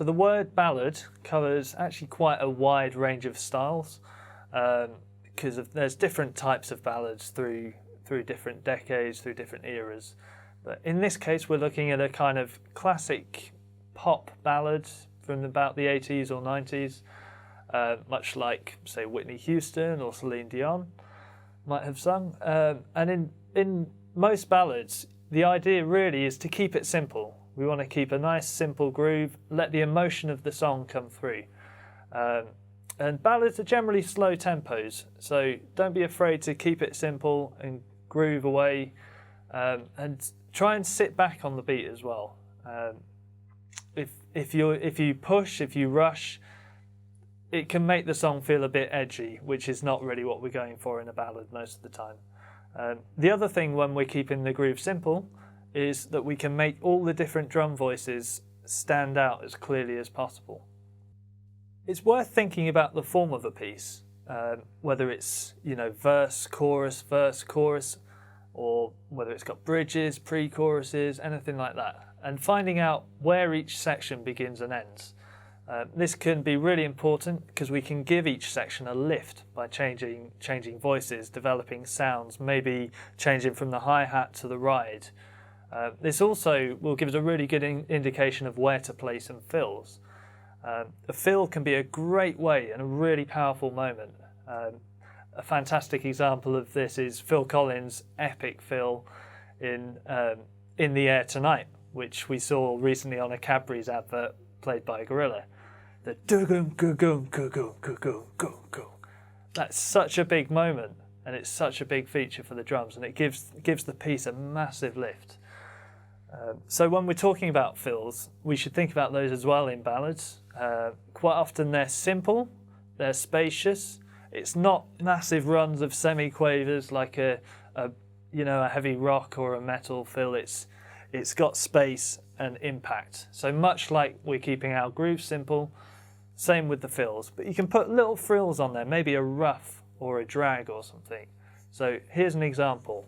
So the word ballad covers actually quite a wide range of styles, because there's different types of ballads through different decades, through different eras. But in this case, we're looking at a kind of classic pop ballad from about the 80s or 90s, much like, say, Whitney Houston or Celine Dion might have sung. And in most ballads, the idea really is to keep it simple. We want to keep a nice simple groove, let the emotion of the song come through. And ballads are generally slow tempos, so don't be afraid to keep it simple and groove away, and try and sit back on the beat as well. If you push, if you rush, it can make the song feel a bit edgy, which is not really what we're going for in a ballad most of the time. The other thing when we're keeping the groove simple is that we can make all the different drum voices stand out as clearly as possible. It's worth thinking about the form of a piece, whether it's verse, chorus, or whether it's got bridges, pre-choruses, anything like that, and finding out where each section begins and ends. This can be really important because we can give each section a lift by changing voices, developing sounds, maybe changing from the hi-hat to the ride. This also will give us a really good indication of where to play some fills. A fill can be a great way and a really powerful moment. A fantastic example of this is Phil Collins' epic fill in the Air Tonight, which we saw recently on a Cadbury's advert played by a gorilla. The do-goom, go-goom, go-goom, go-goom, go-goom. That's such a big moment, and it's such a big feature for the drums, and it gives the piece a massive lift. So when we're talking about fills, we should think about those as well in ballads. Quite often they're simple, they're spacious. It's not massive runs of semi-quavers like a heavy rock or a metal fill. It's got space and impact. So much like we're keeping our groove simple, same with the fills. But you can put little frills on there, maybe a ruff or a drag or something. So here's an example.